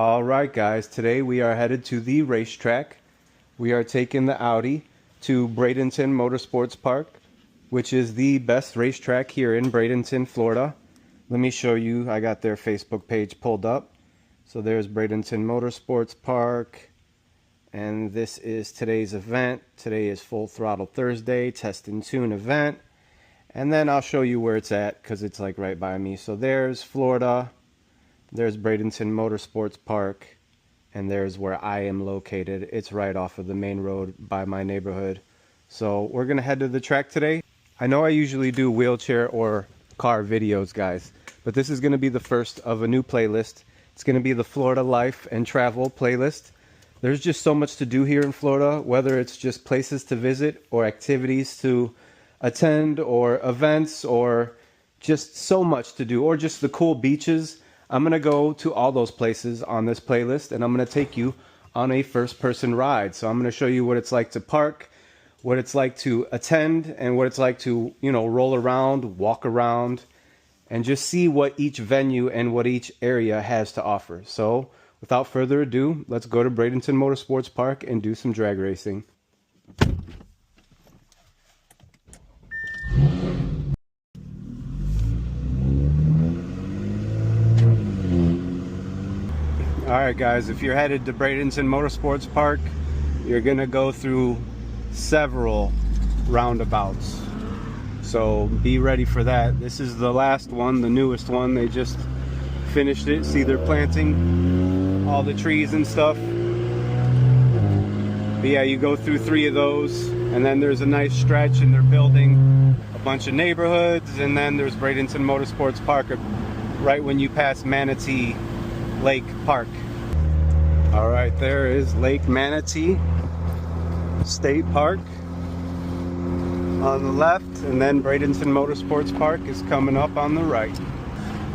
All right, guys, today we are headed to the racetrack. We are taking the Audi to Bradenton Motorsports Park, which is the best racetrack here in Bradenton, Florida. Let me show you. I got their Facebook page pulled up. So there's Bradenton Motorsports Park, and this is today's event. Today is Full Throttle Thursday, Test and Tune event. And then I'll show you where it's at because it's like right by me. So there's Florida. There's Bradenton Motorsports Park, and there's where I am located. It's right off of the main road by my neighborhood. So we're gonna head to the track today. I know I usually do wheelchair or car videos, guys, but this is gonna be the first of a new playlist. It's gonna be the Florida Life and Travel playlist. There's just so much to do here in Florida, whether it's just places to visit or activities to attend or events or just so much to do, or just the cool beaches. I'm going to go to all those places on this playlist, and I'm going to take you on a first-person ride. So I'm going to show you what it's like to park, what it's like to attend, and what it's like to, roll around, walk around, and just see what each venue and what each area has to offer. So without further ado, let's go to Bradenton Motorsports Park and do some drag racing. Alright guys, if you're headed to Bradenton Motorsports Park, you're going to go through several roundabouts. So be ready for that. This is the last one, the newest one. They just finished it. See, they're planting all the trees and stuff. But yeah, you go through 3 of those, and then there's a nice stretch, and they're building a bunch of neighborhoods, and then there's Bradenton Motorsports Park right when you pass Manatee Lake Park. All right, there is Lake Manatee State Park on the left, and then Bradenton Motorsports Park is coming up on the right.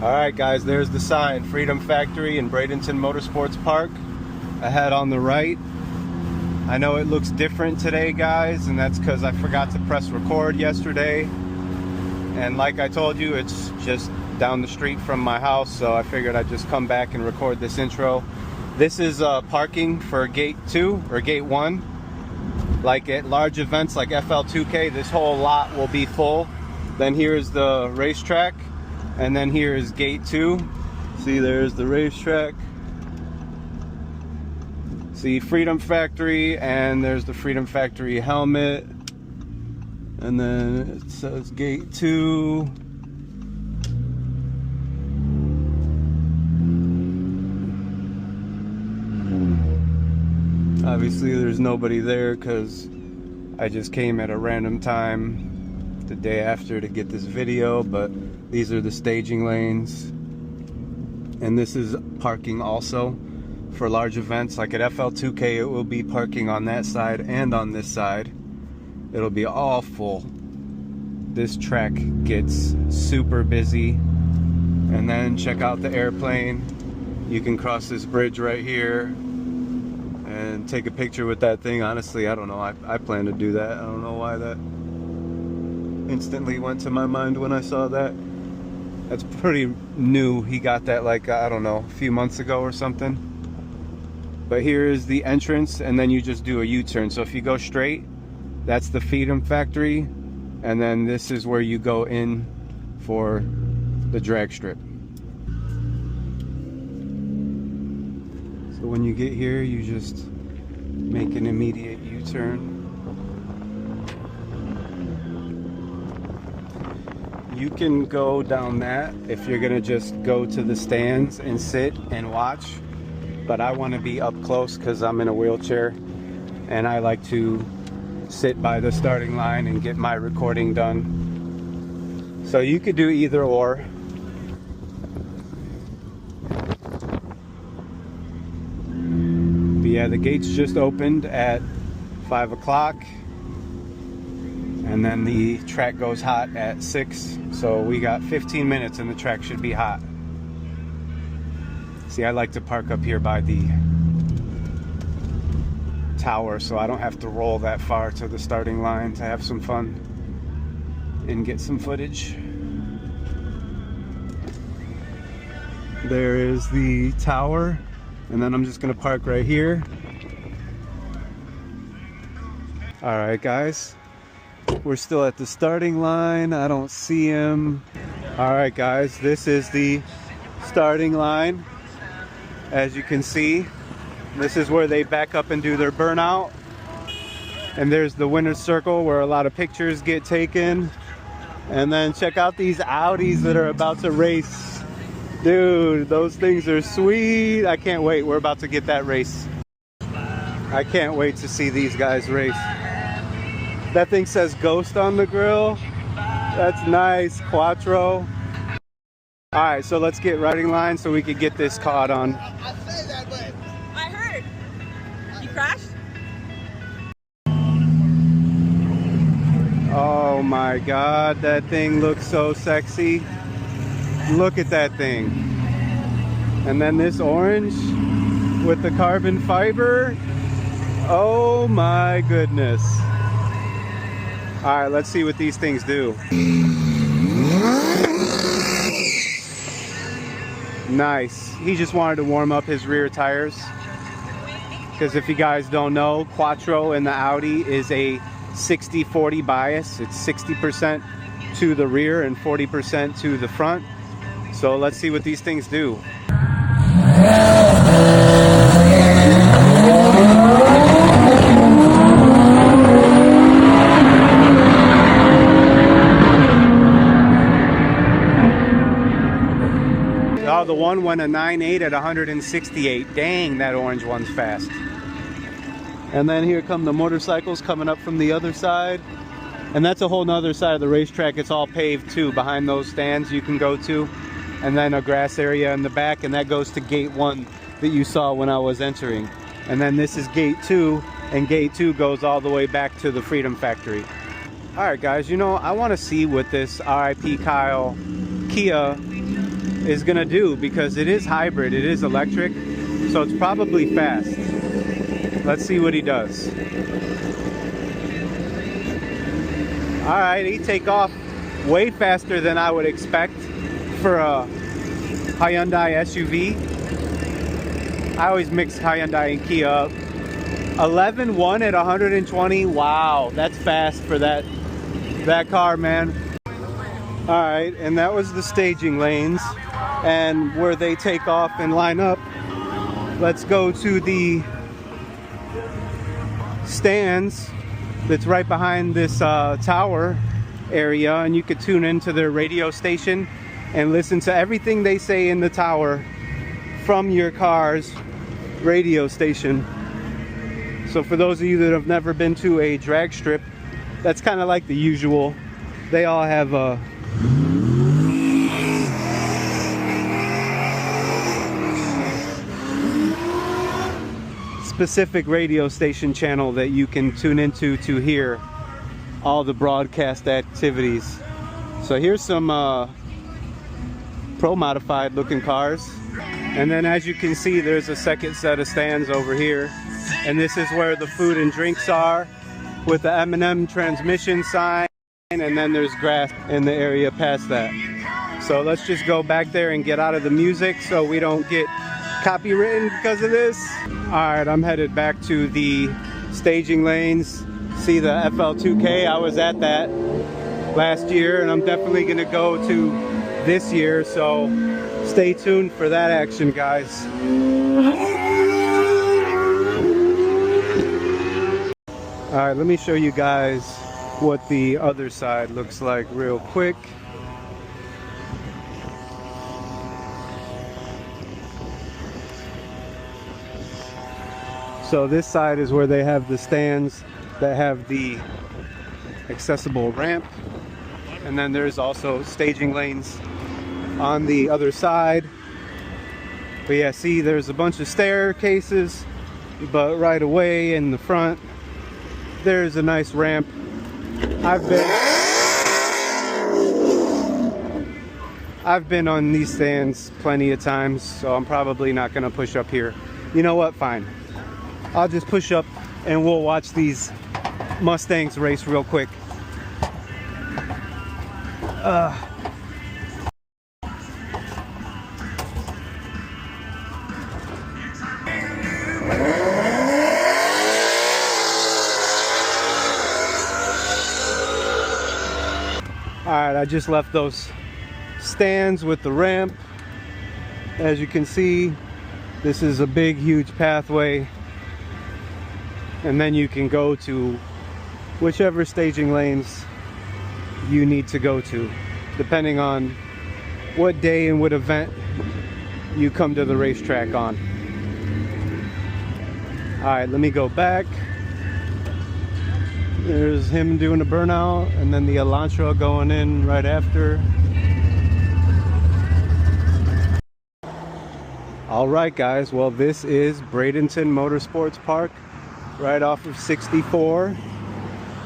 All right, guys, there's the sign, Freedom Factory and Bradenton Motorsports Park ahead on the right. I know it looks different today, guys, and that's because I forgot to press record yesterday. And like I told you, it's just down the street from my house, so I figured I'd just come back and record this intro. This is parking for gate 2 or gate 1. Like at large events like FL2K, this whole lot will be full. Then here's the racetrack, and then here is gate 2. See, there's the racetrack. See, Freedom Factory, and there's the Freedom Factory helmet. And then it says gate 2. Obviously there's nobody there because I just came at a random time the day after to get this video, but these are the staging lanes. And this is parking also for large events. Like at FL2K, it will be parking on that side and on this side. It'll be all full. This track gets super busy. And then check out the airplane. You can cross this bridge right here and take a picture with that thing. Honestly, I don't know. I plan to do that. I don't know why that instantly went to my mind when I saw that. That's pretty new. He got that like, I don't know, a few months ago or something. But here is the entrance, and then you just do a U-turn. So if you go straight, that's the Freedom Factory, and then this is where you go in for the drag strip. So when you get here, you just make an immediate U-turn. You can go down that if you're gonna just go to the stands and sit and watch, but I want to be up close because I'm in a wheelchair and I like to sit by the starting line and get my recording done. So you could do either or. But yeah, the gates just opened at 5 o'clock, and then the track goes hot at 6. So we got 15 minutes and the track should be hot. See, I like to park up here by the tower so I don't have to roll that far to the starting line to have some fun and get some footage. There is the tower And then I'm just gonna park right here. All right, guys. We're still at the starting line. I don't see him. All right, guys, this is the starting line. As you can see, this is where they back up and do their burnout. And there's the winner's circle where a lot of pictures get taken. And then check out these Audis that are about to race. Dude, those things are sweet. I can't wait. We're about to get that race. I can't wait to see these guys race. That thing says Ghost on the grill. That's nice. Quattro. All right, so let's get riding line so we can get this caught on. I say that, but I heard. You crashed? Oh my God, that thing looks so sexy. Look at that thing. And then this orange with the carbon fiber. Oh my goodness. All right, let's see what these things do. Nice. He just wanted to warm up his rear tires. Because if you guys don't know, Quattro in the Audi is a 60-40 bias. It's 60% to the rear and 40% to the front. So let's see what these things do. Oh, the one went a 9.8 at 168. Dang, that orange one's fast. And then here come the motorcycles coming up from the other side. And that's a whole nother side of the racetrack. It's all paved too. Behind those stands you can go to. And then a grass area in the back, and that goes to gate 1 that you saw when I was entering. And then this is gate 2, and gate 2 goes all the way back to the Freedom Factory. All right, guys, you know, I want to see what this RIP Kyle Kia is gonna do, because it is hybrid, it is electric, so it's probably fast. Let's see what he does. All right, he take off way faster than I would expect for a Hyundai SUV. I always mix Hyundai and Kia up. 11.1 at 120. Wow, that's fast for that car, man. All right, and that was the staging lanes and where they take off and line up. Let's go to the stands that's right behind this tower area, and you could tune into their radio station and listen to everything they say in the tower from your car's radio station. So for those of you that have never been to a drag strip, that's kind of like the usual. They all have a specific radio station channel that you can tune into to hear all the broadcast activities. So here's some pro modified looking cars, and then as you can see, there's a second set of stands over here, and this is where the food and drinks are with the M&M transmission sign, and then there's grass in the area past that. So let's just go back there and get out of the music so we don't get copywritten because of this. All right, I'm headed back to the staging lanes. See the FL2K, I was at that last year, and I'm definitely gonna go to this year, so stay tuned for that action, guys. All right, let me show you guys what the other side looks like real quick. So this side is where they have the stands that have the accessible ramp, and then there's also staging lanes on the other side. But yeah, see, there's a bunch of staircases, but right away in the front there's a nice ramp. I've been on these stands plenty of times, so I'm probably not gonna push up here. You know what, fine, I'll just push up and we'll watch these Mustangs race real quick. Alright, I just left those stands with the ramp. As you can see, this is a big, huge pathway. And then you can go to whichever staging lanes you need to go to, depending on what day and what event you come to the racetrack on. Alright, let me go back. There's him doing a burnout, and then the Elantra going in right after. Alright guys, well this is Bradenton Motorsports Park, right off of 64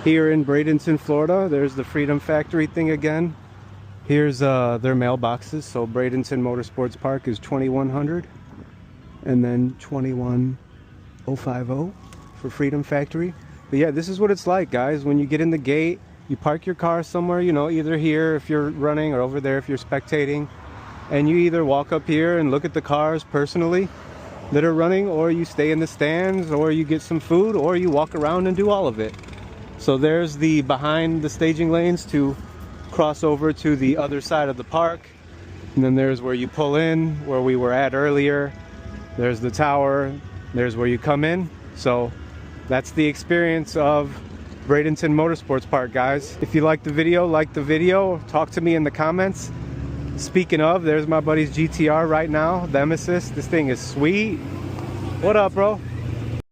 here in Bradenton, Florida. There's the Freedom Factory thing again. Here's their mailboxes. So Bradenton Motorsports Park is 2100 and then 21050 for Freedom Factory. But yeah, this is what it's like, guys. When you get in the gate, you park your car somewhere, you know, either here if you're running or over there if you're spectating, and you either walk up here and look at the cars personally that are running, or you stay in the stands, or you get some food, or you walk around and do all of it. So there's the behind the staging lanes to cross over to the other side of the park, and then there's where you pull in, where we were at earlier. There's the tower, there's where you come in. So that's the experience of Bradenton Motorsports Park, guys. If you like the video, talk to me in the comments. Speaking of, there's my buddy's GTR right now, the Nemesis. This thing is sweet. What up, bro?